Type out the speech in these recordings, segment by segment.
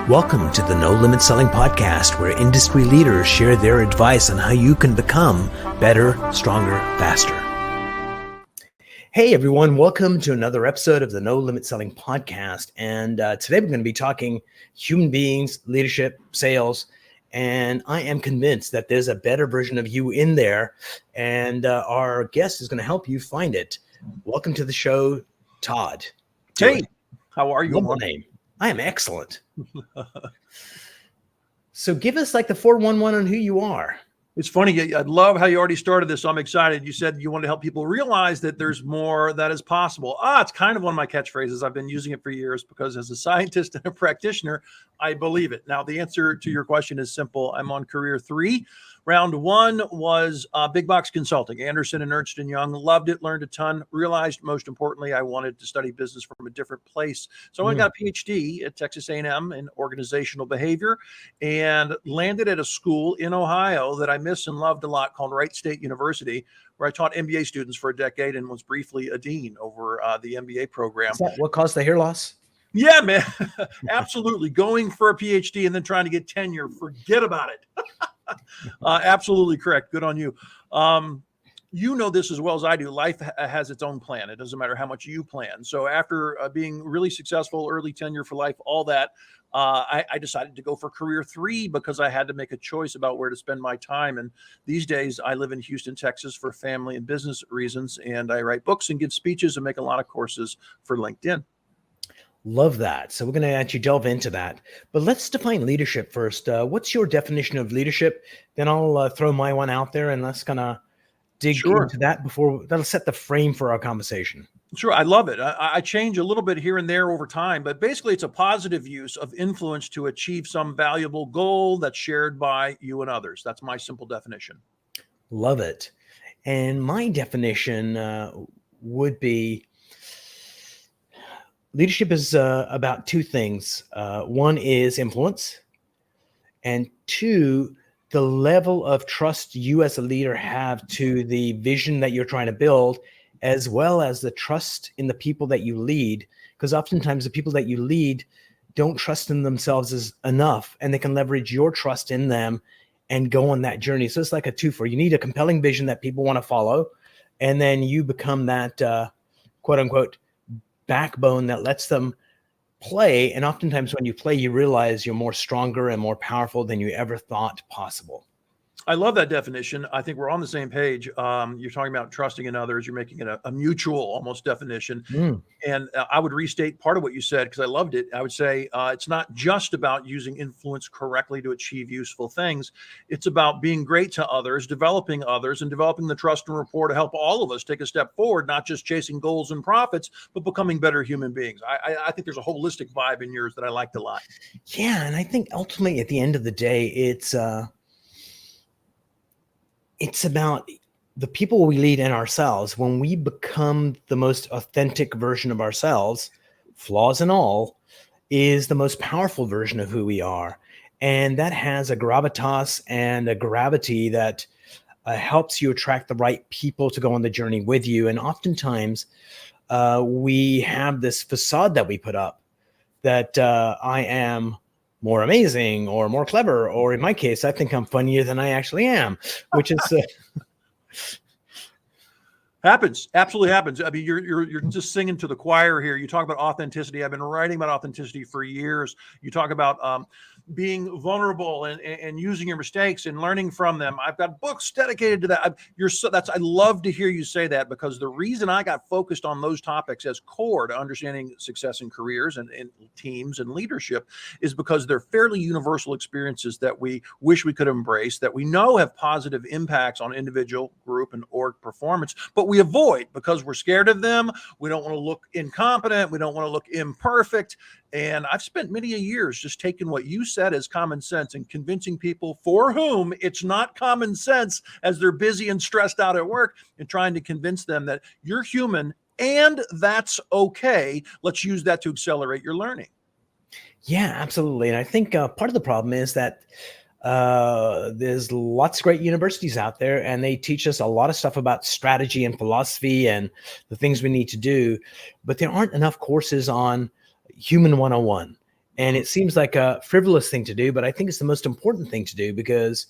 Welcome to the No Limit Selling Podcast, where industry leaders share their advice on how you can become better, stronger, faster. Hey everyone, welcome to another episode of the No Limit Selling Podcast. And today we're going to be talking human beings, leadership, sales, and I am convinced that there's a better version of you in there, and our guest is going to help you find it. Welcome to the show, Todd Dewett. Hey, how are you? Love the name. I am excellent. So give us like the 411 on who you are. It's funny. I love how you already started this. So I'm excited. You said you want to help people realize that there's more that is possible. It's kind of one of my catchphrases. I've been using it for years because as a scientist and a practitioner, I believe it. Now, the answer to your question is simple. I'm on career 3. Round 1 was big box consulting, Andersen and Ernst and Young. Loved it, learned a ton, realized most importantly, I wanted to study business from a different place. So I got a PhD at Texas A&M in organizational behavior and landed at a school in Ohio that I miss and loved a lot called Wright State University, where I taught MBA students for a decade and was briefly a dean over the MBA program. Is that what caused the hair loss? Yeah, man, absolutely. Going for a PhD and then trying to get tenure, forget about it. Absolutely correct. Good on you. You know this as well as I do. Life has its own plan. It doesn't matter how much you plan. So after being really successful, early tenure for life, all that, I decided to go for career 3 because I had to make a choice about where to spend my time. And these days I live in Houston, Texas for family and business reasons. And I write books and give speeches and make a lot of courses for LinkedIn. Love that. So we're going to actually delve into that. But let's define leadership first. What's your definition of leadership? Then I'll throw my one out there and let's kind of dig into that that'll set the frame for our conversation. Sure. I love it. I change a little bit here and there over time, but basically it's a positive use of influence to achieve some valuable goal that's shared by you and others. That's my simple definition. Love it. And my definition would be leadership is about 2 things. One is influence, and 2, the level of trust you as a leader have to the vision that you're trying to build, as well as the trust in the people that you lead. Because oftentimes the people that you lead don't trust in themselves as enough, and they can leverage your trust in them and go on that journey. So it's like a 2-for. You need a compelling vision that people want to follow, and then you become that quote unquote backbone that lets them play. And oftentimes when you play, you realize you're more stronger and more powerful than you ever thought possible. I love that definition. I think we're on the same page. You're talking about trusting in others. You're making it a mutual almost definition. And I would restate part of what you said because I loved it. I would say it's not just about using influence correctly to achieve useful things. It's about being great to others, developing others, and developing the trust and rapport to help all of us take a step forward, not just chasing goals and profits, but becoming better human beings. I think there's a holistic vibe in yours that I liked a lot. Yeah. And I think ultimately at the end of the day, it's about the people we lead and ourselves. When we become the most authentic version of ourselves, flaws and all, is the most powerful version of who we are. And that has a gravitas and a gravity that helps you attract the right people to go on the journey with you. And oftentimes we have this facade that we put up that I am more amazing or more clever, or in my case, I think I'm funnier than I actually am, which is happens. Absolutely happens. I mean, you're just singing to the choir here. You talk about authenticity. I've been writing about authenticity for years. You talk about being vulnerable and using your mistakes and learning from them. I've got books dedicated to that. I love to hear you say that, because the reason I got focused on those topics as core to understanding success in careers and teams and leadership is because they're fairly universal experiences that we wish we could embrace, that we know have positive impacts on individual, group, and org performance, but we avoid because we're scared of them. We don't want to look incompetent. We don't want to look imperfect. And I've spent many years just taking what you said as common sense and convincing people for whom it's not common sense as they're busy and stressed out at work, and trying to convince them that you're human and that's okay. Let's use that to accelerate your learning. Yeah, absolutely. And I think part of the problem is that there's lots of great universities out there, and they teach us a lot of stuff about strategy and philosophy and the things we need to do, but there aren't enough courses on Human 101 And it seems like a frivolous thing to do, but I think it's the most important thing to do, because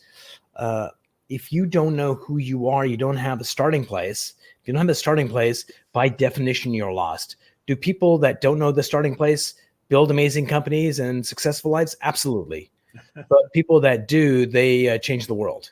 if you don't know who you are, you don't have a starting place. If you don't have a starting place, by definition, you're lost. Do people that don't know the starting place build amazing companies and successful lives? Absolutely. But people that do, they change the world.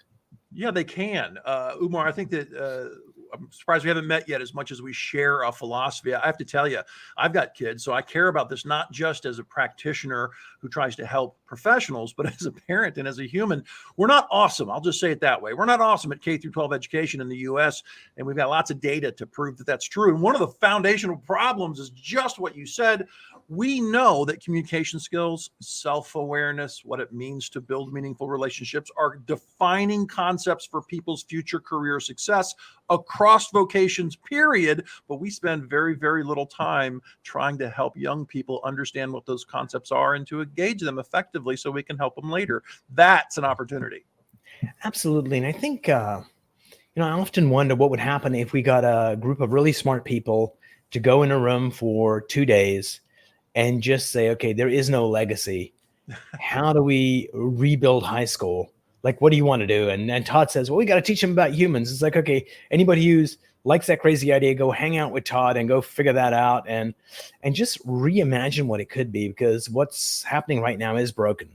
Yeah, they can. Umar, I think that I'm surprised we haven't met yet as much as we share a philosophy. I have to tell you, I've got kids, so I care about this not just as a practitioner who tries to help professionals, but as a parent and as a human. We're not awesome. I'll just say it that way. We're not awesome at K through 12 education in the US, and we've got lots of data to prove that that's true. And one of the foundational problems is just what you said. We know that communication skills, self-awareness, what it means to build meaningful relationships are defining concepts for people's future career success across vocations, period. But we spend very, very little time trying to help young people understand what those concepts are and to engage them effectively so we can help them later. That's an opportunity. Absolutely. And I think, I often wonder what would happen if we got a group of really smart people to go in a room for 2 days and just say, okay, there is no legacy. How do we rebuild high school? Like, what do you want to do? And Todd says, well, we got to teach them about humans. It's like, okay, anybody who likes that crazy idea, go hang out with Todd and go figure that out and just reimagine what it could be, because what's happening right now is broken.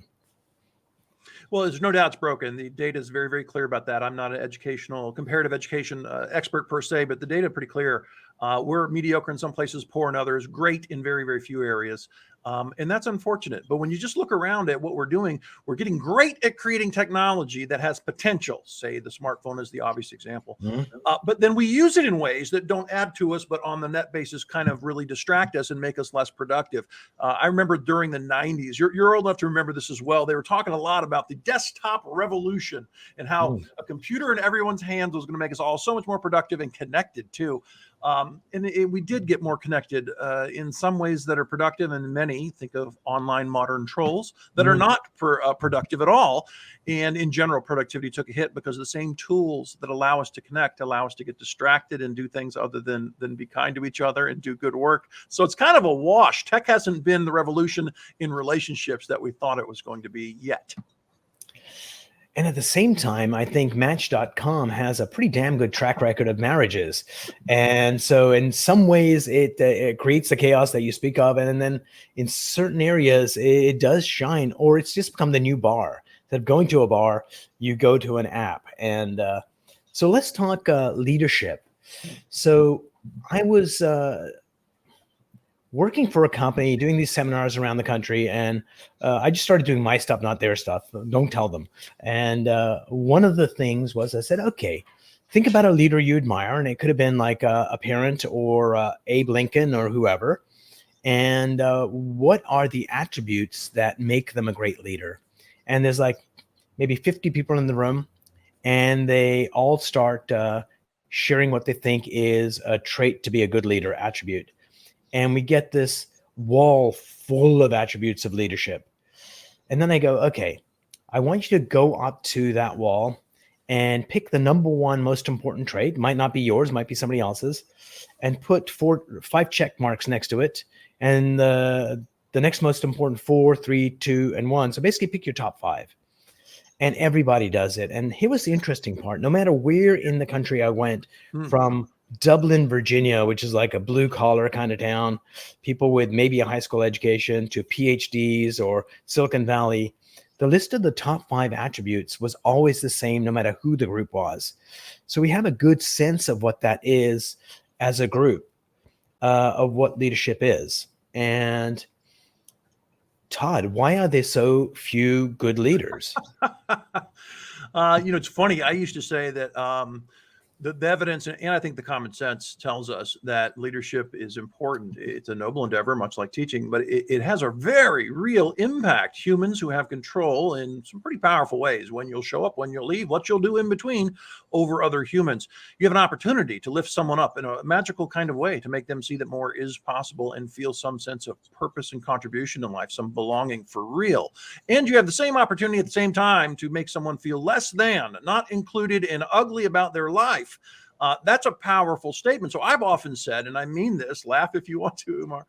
Well, there's no doubt it's broken. The data is very, very clear about that. I'm not an comparative education expert per se, but the data are pretty clear. We're mediocre in some places, poor in others, great in very, very few areas. And that's unfortunate. But when you just look around at what we're doing, we're getting great at creating technology that has potential. Say the smartphone is the obvious example. But then we use it in ways that don't add to us, but on the net basis kind of really distract us and make us less productive. I remember during the 90s, you're old enough to remember this as well. They were talking a lot about the desktop revolution and how a computer in everyone's hands was going to make us all so much more productive and connected too. We did get more connected in some ways that are productive, and many, think of online modern trolls, that are not productive at all. And in general, productivity took a hit because the same tools that allow us to connect allow us to get distracted and do things other than be kind to each other and do good work. So it's kind of a wash. Tech hasn't been the revolution in relationships that we thought it was going to be yet. And at the same time, I think Match.com has a pretty damn good track record of marriages. And so in some ways, it creates the chaos that you speak of. And then in certain areas, it does shine, or it's just become the new bar. Instead of going to a bar, you go to an app. And so let's talk leadership. So I was working for a company, doing these seminars around the country, and I just started doing my stuff, not their stuff. Don't tell them. And one of the things was, I said, okay, think about a leader you admire, and it could have been like a parent or Abe Lincoln or whoever. And what are the attributes that make them a great leader? And there's like maybe 50 people in the room, and they all start sharing what they think is a trait to be a good leader, attribute. And we get this wall full of attributes of leadership. And then I go, okay, I want you to go up to that wall and pick the number one most important trait. Might not be yours, might be somebody else's, and put 5 check marks next to it. And the next most important 4, 3, 2, and 1. So basically pick your top 5. And everybody does it. And here was the interesting part. No matter where in the country I went, from Dublin, Virginia, which is like a blue collar kind of town, people with maybe a high school education, to PhDs or Silicon Valley, the list of the top 5 attributes was always the same, no matter who the group was. So we have a good sense of what that is as a group, of what leadership is. And Todd, why are there so few good leaders? It's funny. I used to say that the evidence, and I think the common sense tells us that leadership is important. It's a noble endeavor, much like teaching, but it has a very real impact. Humans who have control in some pretty powerful ways, when you'll show up, when you'll leave, what you'll do in between, over other humans. You have an opportunity to lift someone up in a magical kind of way, to make them see that more is possible and feel some sense of purpose and contribution in life, some belonging for real. And you have the same opportunity at the same time to make someone feel less than, not included, and ugly about their life. That's a powerful statement. So I've often said, and I mean this, laugh if you want to, Umar,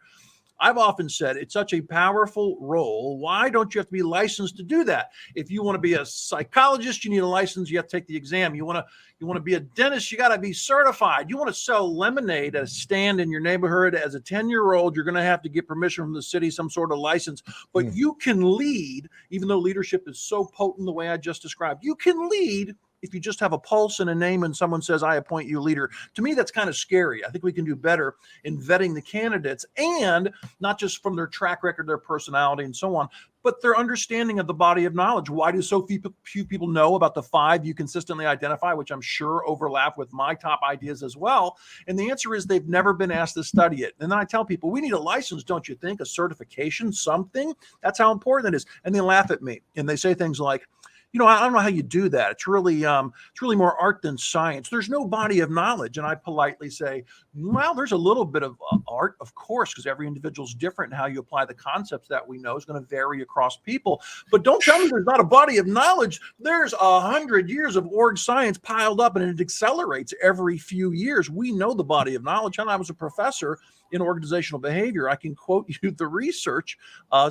I've often said it's such a powerful role. Why don't you have to be licensed to do that? If you want to be a psychologist, you need a license. You have to take the exam. You want to be a dentist, you got to be certified. You want to sell lemonade at a stand in your neighborhood as a 10-year-old, you're going to have to get permission from the city, some sort of license. But you can lead, even though leadership is so potent the way I just described. You can lead if you just have a pulse and a name and someone says, I appoint you leader. To me, that's kind of scary. I think we can do better in vetting the candidates, and not just from their track record, their personality and so on, but their understanding of the body of knowledge. Why do so few people know about the 5 you consistently identify, which I'm sure overlap with my top ideas as well? And the answer is they've never been asked to study it. And then I tell people, we need a license, don't you think? A certification, something? That's how important it is. And they laugh at me and they say things like, I don't know how you do that. It's really more art than science. There's no body of knowledge. And I politely say, well, there's a little bit of art, of course, because every individual is different, and how you apply the concepts that we know is going to vary across people. But don't tell me there's not a body of knowledge. There's 100 years of org science piled up, and it accelerates every few years. We know the body of knowledge. And I was a professor in organizational behavior. I can quote you the research.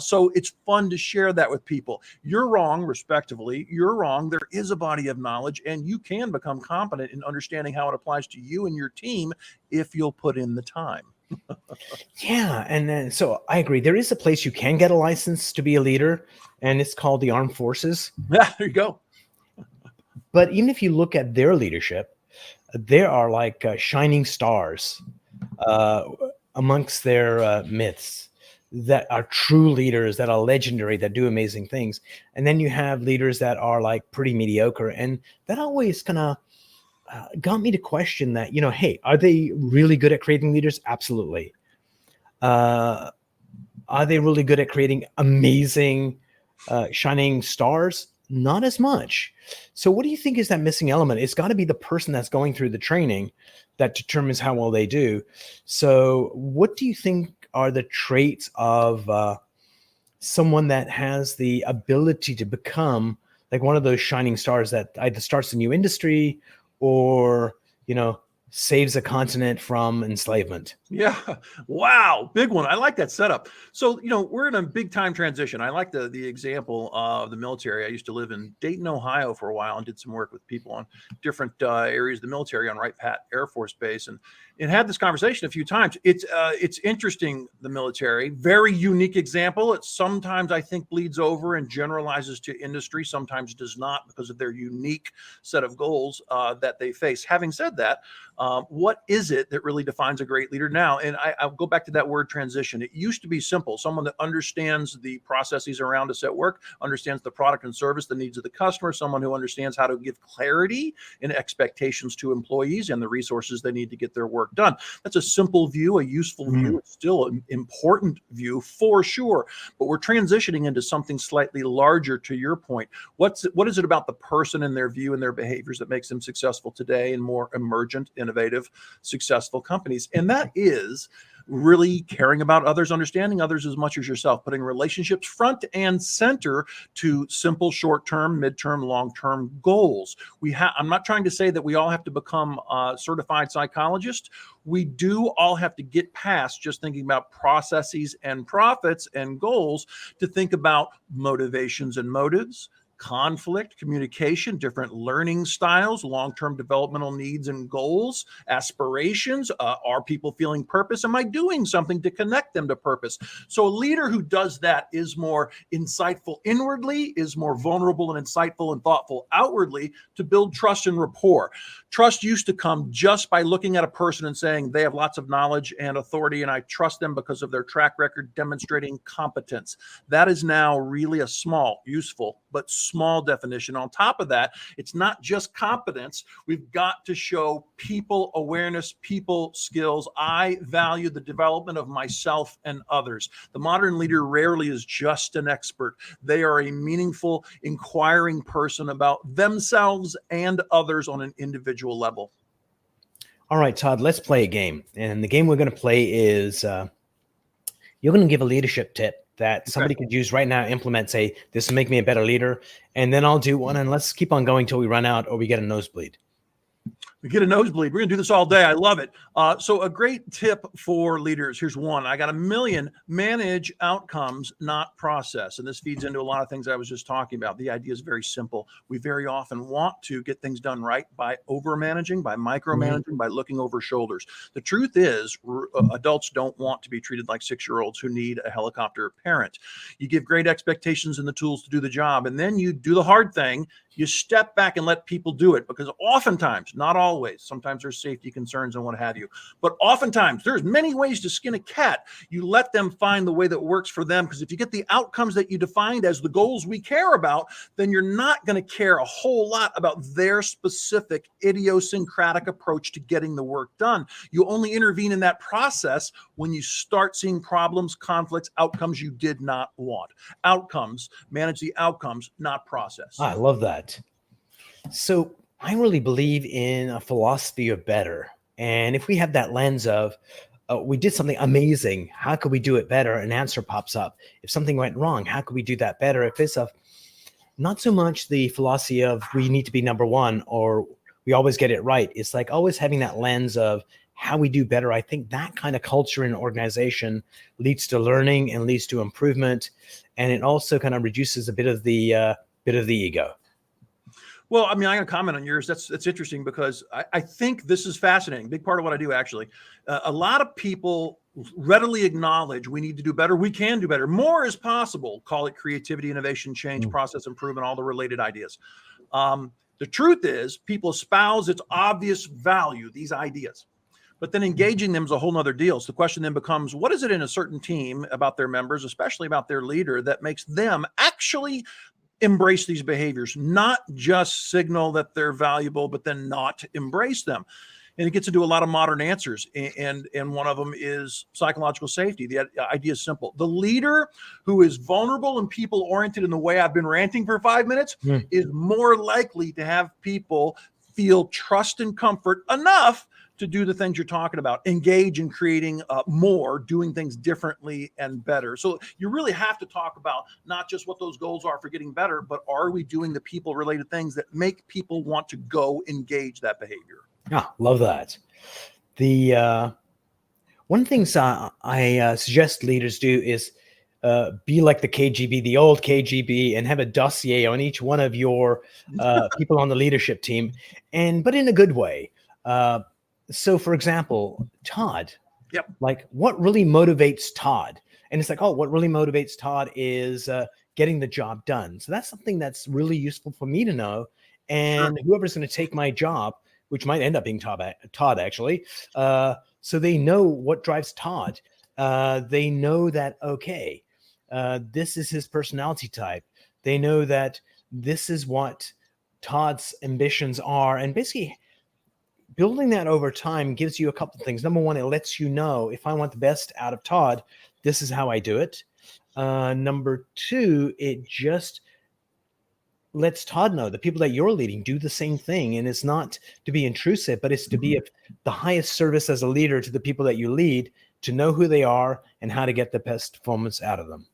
So it's fun to share that with people. You're wrong, respectively. You're wrong. There is a body of knowledge, and you can become competent in understanding how it applies to you and your team if you'll put in the time. Yeah. And then, so I agree. There is a place you can get a license to be a leader, and it's called the Armed Forces. Yeah, there you go. But even if you look at their leadership, there are like shining stars amongst their myths that are true leaders, that are legendary, that do amazing things. And then you have leaders that are like pretty mediocre. And that always kind of got me to question that, hey, are they really good at creating leaders? Absolutely. Are they really good at creating amazing, shining stars? Not as much. So what do you think is that missing element? It's got to be the person that's going through the training that determines how well they do. So what do you think are the traits of someone that has the ability to become like one of those shining stars that either starts a new industry or, saves a continent from enslavement? Yeah. Wow. Big one. I like that setup. So, we're in a big time transition. I like the example of the military. I used to live in Dayton, Ohio for a while and did some work with people on different areas of the military on Wright-Patt Air Force Base, and had this conversation a few times. It's interesting, the military, very unique example. It sometimes, I think, bleeds over and generalizes to industry, sometimes does not, because of their unique set of goals that they face. Having said that, what is it that really defines a great leader now? And I'll go back to that word transition. It used to be simple. Someone that understands the processes around us at work, understands the product and service, the needs of the customer, someone who understands how to give clarity and expectations to employees and the resources they need to get their work done. That's a simple view, a useful view. It's still an important view for sure, but we're transitioning into something slightly larger. To your point, what is it about the person and their view and their behaviors that makes them successful today in more emergent, innovative, successful companies? And that is really caring about others, understanding others as much as yourself, putting relationships front and center to simple short-term, mid-term, long-term goals. I'm not trying to say that we all have to become certified psychologists. We do all have to get past just thinking about processes and profits and goals to think about motivations and motives, conflict, communication, different learning styles, long-term developmental needs and goals, aspirations. Are people feeling purpose? Am I doing something to connect them to purpose? So a leader who does that is more insightful inwardly, is more vulnerable and insightful and thoughtful outwardly to build trust and rapport. Trust used to come just by looking at a person and saying they have lots of knowledge and authority, and I trust them because of their track record demonstrating competence. That is now really a small, useful, but small definition. On top of that, it's not just competence. We've got to show people awareness, people skills. I value the development of myself and others. The modern leader rarely is just an expert. They are a meaningful, inquiring person about themselves and others on an individual level. All right, Todd, let's play a game. And the game we're going to play is you're going to give a leadership tip that somebody could use right now, implement, say, this will make me a better leader. And then I'll do one, and let's keep on going till we run out or we get a nosebleed. We get a nosebleed. We're going to do this all day. I love it. So a great tip for leaders. Here's one. I got a million. Manage outcomes, not process. And this feeds into a lot of things I was just talking about. The idea is very simple. We very often want to get things done right by over-managing, by micromanaging, by looking over shoulders. The truth is adults don't want to be treated like 6-year-olds who need a helicopter parent. You give great expectations and the tools to do the job, and then you do the hard thing. You step back and let people do it, because oftentimes, not always, sometimes there's safety concerns and what have you, but oftentimes there's many ways to skin a cat. You let them find the way that works for them, because if you get the outcomes that you defined as the goals we care about, then you're not going to care a whole lot about their specific idiosyncratic approach to getting the work done. You only intervene in that process when you start seeing problems, conflicts, outcomes you did not want. Outcomes, manage the outcomes, not process. I love that. So I really believe in a philosophy of better. And if we have that lens of, we did something amazing, how could we do it better? An answer pops up. If something went wrong, how could we do that better? If it's not so much the philosophy of we need to be number one or we always get it right. It's like always having that lens of how we do better. I think that kind of culture in an organization leads to learning and leads to improvement. And it also kind of reduces a bit of the ego. Well, I mean, I'm going to comment on yours. That's interesting, because I think this is fascinating. Big part of what I do, actually. A lot of people readily acknowledge we need to do better. We can do better. More is possible. Call it creativity, innovation, change, process improvement, all the related ideas. The truth is, people espouse its obvious value, these ideas. But then engaging them is a whole nother deal. So the question then becomes, what is it in a certain team about their members, especially about their leader, that makes them actually embrace these behaviors, not just signal that they're valuable, but then not embrace them? And it gets into a lot of modern answers. And one of them is psychological safety. The idea is simple. The leader who is vulnerable and people oriented in the way I've been ranting for 5 minutes is more likely to have people feel trust and comfort enough to do the things you're talking about, engage in creating more, doing things differently and better. So you really have to talk about not just what those goals are for getting better, but are we doing the people related things that make people want to go engage that behavior? Yeah, love that. The one of the things I suggest leaders do is be like the KGB, the old KGB, and have a dossier on each one of your people on the leadership team, but in a good way. So, for example, Todd, like what really motivates Todd? And it's like, oh, what really motivates Todd is getting the job done. So that's something that's really useful for me to know. And whoever's going to take my job, which might end up being Todd actually, so they know what drives Todd. They know that, okay, this is his personality type. They know that this is what Todd's ambitions are. And basically, building that over time gives you a couple of things. Number one, it lets you know, if I want the best out of Todd, this is how I do it. Number two, it just lets Todd know the people that you're leading do the same thing. And it's not to be intrusive, but it's to be of the highest service as a leader to the people that you lead, to know who they are and how to get the best performance out of them.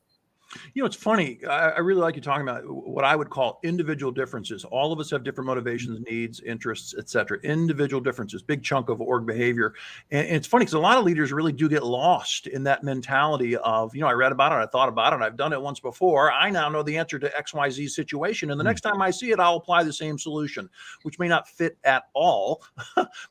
You know, it's funny. I really like you talking about what I would call individual differences. All of us have different motivations, needs, interests, et cetera. Individual differences, big chunk of org behavior. And it's funny because a lot of leaders really do get lost in that mentality of, you know, I read about it, I thought about it, I've done it once before. I now know the answer to XYZ situation. And the next time I see it, I'll apply the same solution, which may not fit at all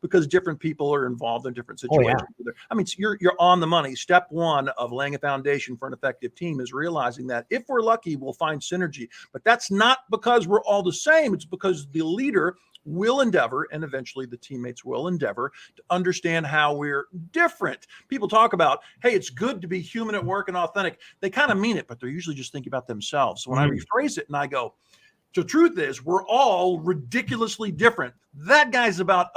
because different people are involved in different situations. Oh, yeah. I mean, you're on the money. Step one of laying a foundation for an effective team is realizing that if we're lucky, we'll find synergy. But that's not because we're all the same. It's because the leader will endeavor, and eventually the teammates will endeavor, to understand how we're different. People talk about, hey, it's good to be human at work and authentic. They kind of mean it, but they're usually just thinking about themselves. So when I rephrase it and I go, the truth is we're all ridiculously different. That guy's about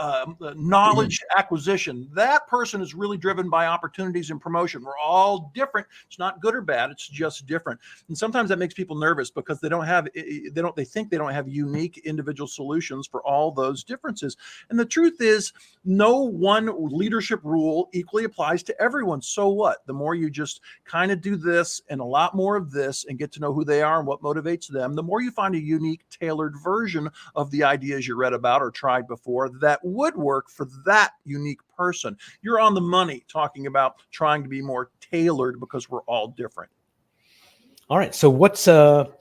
knowledge acquisition. That person is really driven by opportunities and promotion. We're all different. It's not good or bad. It's just different. And sometimes that makes people nervous because they think they don't have unique individual solutions for all those differences. And the truth is, no one leadership rule equally applies to everyone. So what? The more you just kind of do this and a lot more of this and get to know who they are and what motivates them, the more you find a unique unique, tailored version of the ideas you read about or tried before that would work for that unique person. You're on the money talking about trying to be more tailored because we're all different. All right. So what's another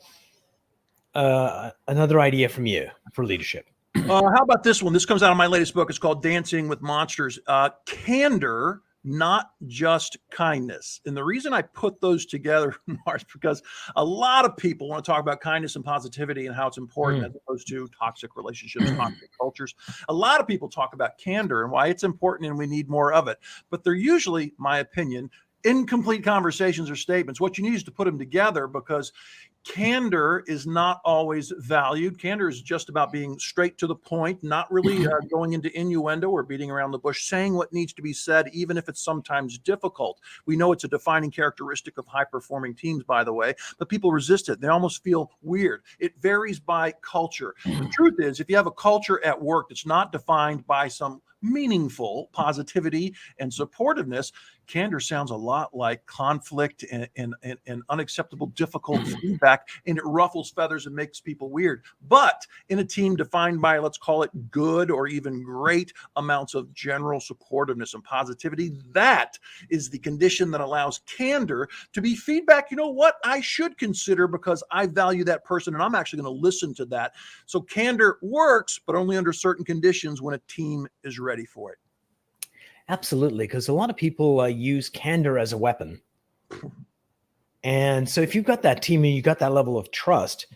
idea from you for leadership? How about this one? This comes out of my latest book. It's called Dancing with Monsters. Candor, not just kindness. And the reason I put those together, Mars, because a lot of people want to talk about kindness and positivity and how it's important as opposed to toxic relationships, toxic cultures. A lot of people talk about candor and why it's important and we need more of it. But they're usually, my opinion, incomplete conversations or statements. What you need is to put them together, because candor is not always valued. Candor is just about being straight to the point, not really going into innuendo or beating around the bush, saying what needs to be said, even if it's sometimes difficult. We know it's a defining characteristic of high-performing teams, by the way, but people resist it. They almost feel weird. It varies by culture. The truth is, if you have a culture at work that's not defined by some meaningful positivity and supportiveness, candor sounds a lot like conflict and unacceptable, difficult feedback, and it ruffles feathers and makes people weird. But in a team defined by, let's call it, good or even great amounts of general supportiveness and positivity, that is the condition that allows candor to be feedback. You know what? I should consider because I value that person and I'm actually going to listen to that. So candor works, but only under certain conditions when a team is ready for it. Absolutely, because a lot of people use candor as a weapon. And so if you've got that team and you've got that level of trust,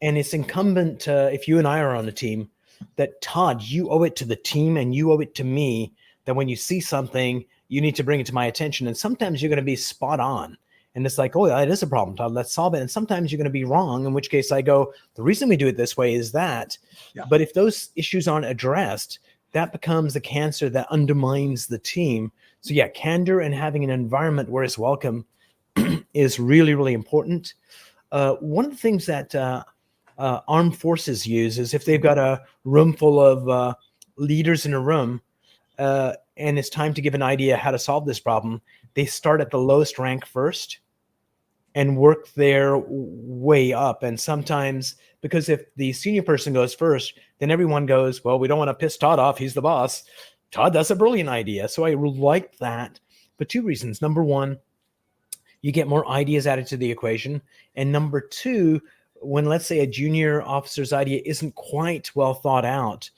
and it's incumbent, if you and I are on a team, that Todd, you owe it to the team and you owe it to me that when you see something, you need to bring it to my attention. And sometimes you're going to be spot on. And it's like, oh, yeah, it is a problem, Todd. Let's solve it. And sometimes you're going to be wrong, in which case I go, the reason we do it this way is that. Yeah. But if those issues aren't addressed, that becomes the cancer that undermines the team. So yeah, candor and having an environment where it's welcome is really, really important. One of the things that armed forces use is if they've got a room full of leaders in a room and it's time to give an idea how to solve this problem, they start at the lowest rank first and work their way up. And sometimes, because if the senior person goes first, then everyone goes, well, we don't want to piss Todd off. He's the boss. Todd, that's a brilliant idea. So I like that for two reasons. Number one, you get more ideas added to the equation. And number two, when let's say a junior officer's idea isn't quite well thought out,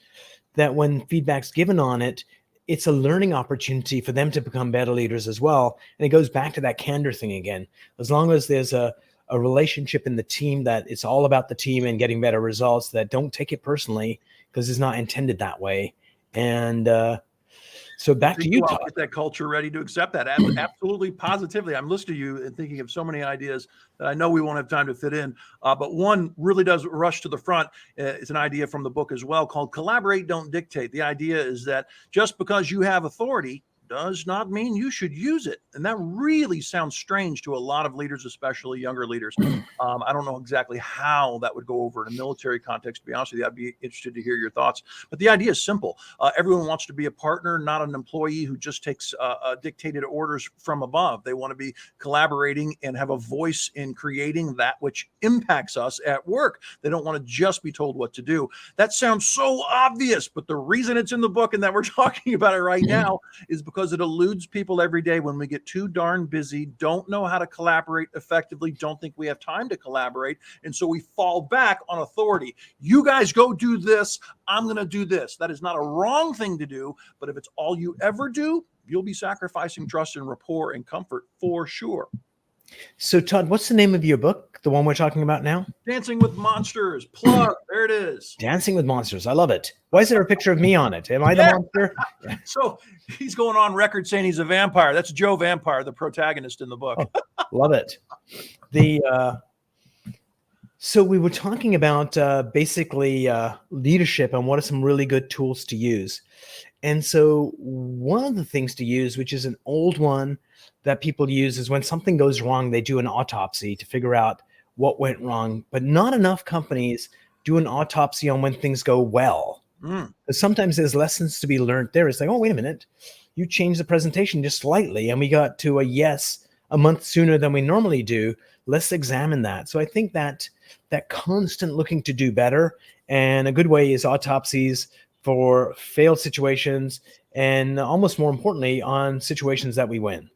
that when feedback's given on it, it's a learning opportunity for them to become better leaders as well. And it goes back to that candor thing again. As long as there's a relationship in the team that it's all about the team and getting better results, that don't take it personally because it's not intended that way. And so back to you, Todd. Get that culture ready to accept that. Absolutely, positively. I'm listening to you and thinking of so many ideas that I know we won't have time to fit in. But one really does rush to the front. It's an idea from the book as well called Collaborate, Don't Dictate. The idea is that just because you have authority does not mean you should use it. And that really sounds strange to a lot of leaders, especially younger leaders. I don't know exactly how that would go over in a military context. To be honest with you, I'd be interested to hear your thoughts. But the idea is simple. Everyone wants to be a partner, not an employee who just takes dictated orders from above. They want to be collaborating and have a voice in creating that which impacts us at work. They don't want to just be told what to do. That sounds so obvious, but the reason it's in the book and that we're talking about it right now is because it eludes people every day when we get too darn busy, don't know how to collaborate effectively, don't think we have time to collaborate. And so we fall back on authority. You guys go do this. I'm going to do this. That is not a wrong thing to do. But if it's all you ever do, you'll be sacrificing trust and rapport and comfort for sure. So Todd, what's the name of your book? The one we're talking about now? Dancing with Monsters. Plug. There it is. Dancing with Monsters. I love it. Why is there a picture of me on it? Am I the monster? So he's going on record saying he's a vampire. That's Joe Vampire, the protagonist in the book. Oh, love it. So we were talking about basically leadership and what are some really good tools to use. And so one of the things to use, which is an old one that people use, is when something goes wrong, they do an autopsy to figure out what went wrong. But not enough companies do an autopsy on when things go well. Because sometimes there's lessons to be learned there. It's like, oh, wait a minute. You changed the presentation just slightly and we got to a yes a month sooner than we normally do. Let's examine that. So I think that that constant looking to do better. And a good way is autopsies for failed situations, and almost more importantly, on situations that we win.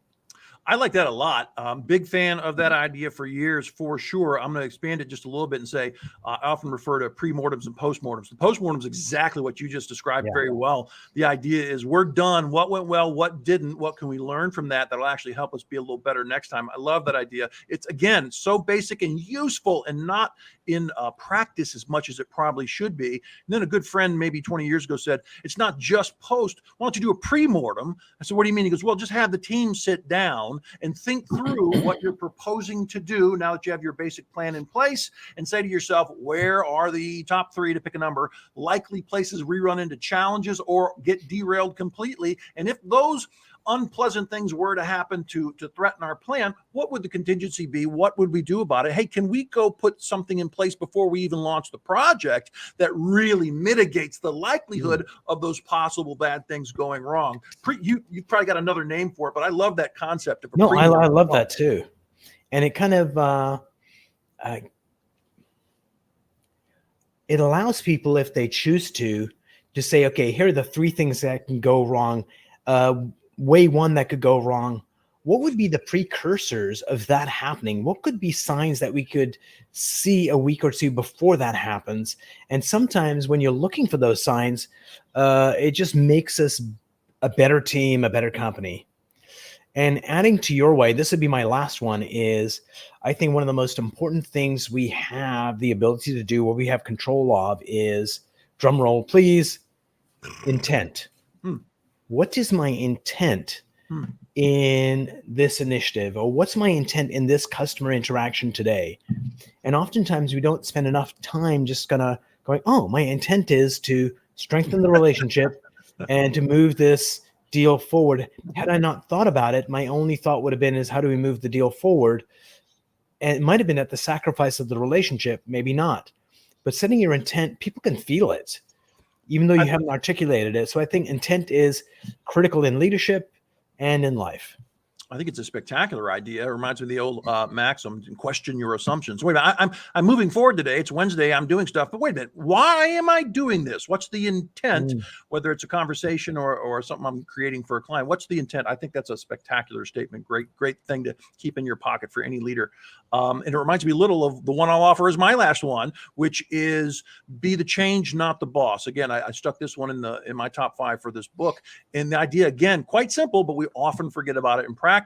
I like that a lot. Big fan of that idea for years, for sure. I'm going to expand it just a little bit and say I often refer to pre-mortems and post-mortems. The post-mortem is exactly what you just described very well. The idea is we're done. What went well? What didn't? What can we learn from that that'll actually help us be a little better next time? I love that idea. It's, again, so basic and useful and not in practice as much as it probably should be. And then a good friend maybe 20 years ago said, it's not just post. Why don't you do a pre-mortem? I said, what do you mean? He goes, well, just have the team sit down and think through what you're proposing to do now that you have your basic plan in place, and say to yourself, where are the top 3, to pick a number, likely places we run into challenges or get derailed completely? And if those unpleasant things were to happen to threaten our plan, what would the contingency be? What would we do about it? Hey, can we go put something in place before we even launch the project that really mitigates the likelihood of those possible bad things going wrong? You probably got another name for it, but I love that concept of I love that too. And it kind of it allows people, if they choose to say, okay, here are the 3 things that can go wrong. Way 1 that could go wrong. What would be the precursors of that happening? What could be signs that we could see a week or 2 before that happens? And sometimes when you're looking for those signs, it just makes us a better team, a better company. And adding to your way, this would be my last one, is I think one of the most important things we have the ability to do, what we have control of, is, drum roll please, intent. What is my intent in this initiative? Or what's my intent in this customer interaction today? And oftentimes we don't spend enough time just going, oh, my intent is to strengthen the relationship and to move this deal forward. Had I not thought about it, my only thought would have been, is how do we move the deal forward? And it might have been at the sacrifice of the relationship, maybe not. But setting your intent, people can feel it, even though you haven't articulated it. So I think intent is critical in leadership and in life. I think it's a spectacular idea. It reminds me of the old maxim, question your assumptions. Wait a minute, I'm moving forward today. It's Wednesday. I'm doing stuff. But wait a minute, why am I doing this? What's the intent, whether it's a conversation or something I'm creating for a client? What's the intent? I think that's a spectacular statement. Great thing to keep in your pocket for any leader. And it reminds me a little of the one I'll offer as my last one, which is be the change, not the boss. Again, I stuck this one in my top 5 for this book. And the idea, again, quite simple, but we often forget about it in practice.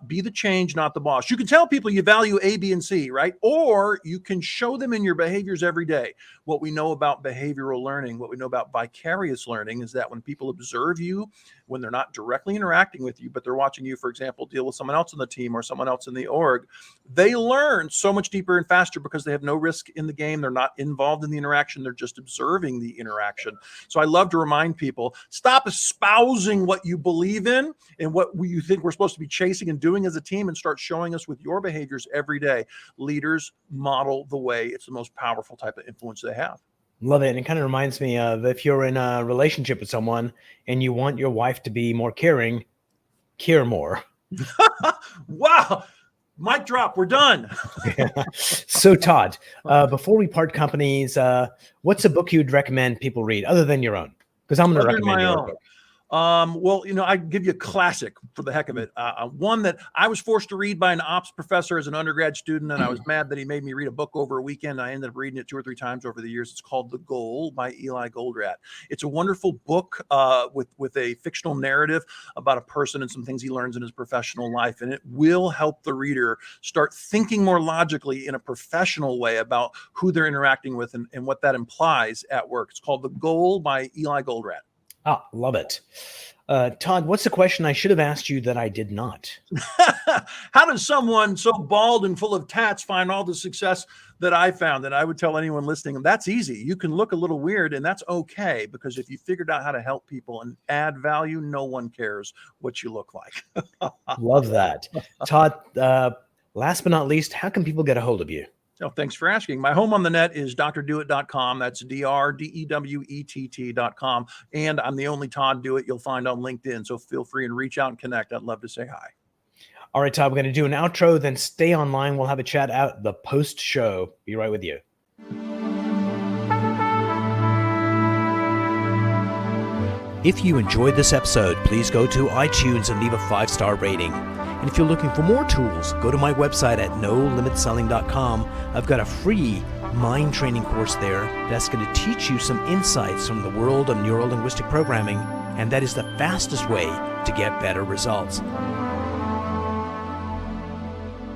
Be the change, not the boss. You can tell people you value A, B, and C, right? Or you can show them in your behaviors every day. What we know about behavioral learning, what we know about vicarious learning, is that when people observe you, when they're not directly interacting with you, but they're watching you, for example, deal with someone else on the team or someone else in the org, they learn so much deeper and faster because they have no risk in the game. They're not involved in the interaction. They're just observing the interaction. So I love to remind people, stop espousing what you believe in and what you think we're supposed to be chasing and doing as a team, and start showing us with your behaviors every day. Leaders model the way. It's the most powerful type of influence they have. Love it. And it kind of reminds me of, if you're in a relationship with someone and you want your wife to be more caring, care more. Wow. Mic drop. We're done. So Todd, before we part companies, what's a book you'd recommend people read other than your own? Because I'm going to recommend your own book. Well, I give you a classic for the heck of it. One that I was forced to read by an ops professor as an undergrad student, and I was mad that he made me read a book over a weekend. I ended up reading it 2 or 3 times over the years. It's called The Goal by Eli Goldratt. It's a wonderful book with a fictional narrative about a person and some things he learns in his professional life, and it will help the reader start thinking more logically in a professional way about who they're interacting with and what that implies at work. It's called The Goal by Eli Goldratt. Ah, love it. Todd, what's the question I should have asked you that I did not? How does someone so bald and full of tats find all the success that I found? And I would tell anyone listening, that's easy. You can look a little weird, and that's okay, because if you figured out how to help people and add value, no one cares what you look like. Love that. Todd, last but not least, how can people get a hold of you? Oh, thanks for asking. My home on the net is drdewett.com. That's DRDEWETT.com. And I'm the only Todd Dewett you'll find on LinkedIn. So feel free and reach out and connect. I'd love to say hi. All right, Todd, we're going to do an outro, then stay online. We'll have a chat out the post show. Be right with you. If you enjoyed this episode, please go to iTunes and leave a 5-star rating. And if you're looking for more tools, go to my website at nolimitselling.com. I've got a free mind training course there that's going to teach you some insights from the world of neuro-linguistic programming, and that is the fastest way to get better results.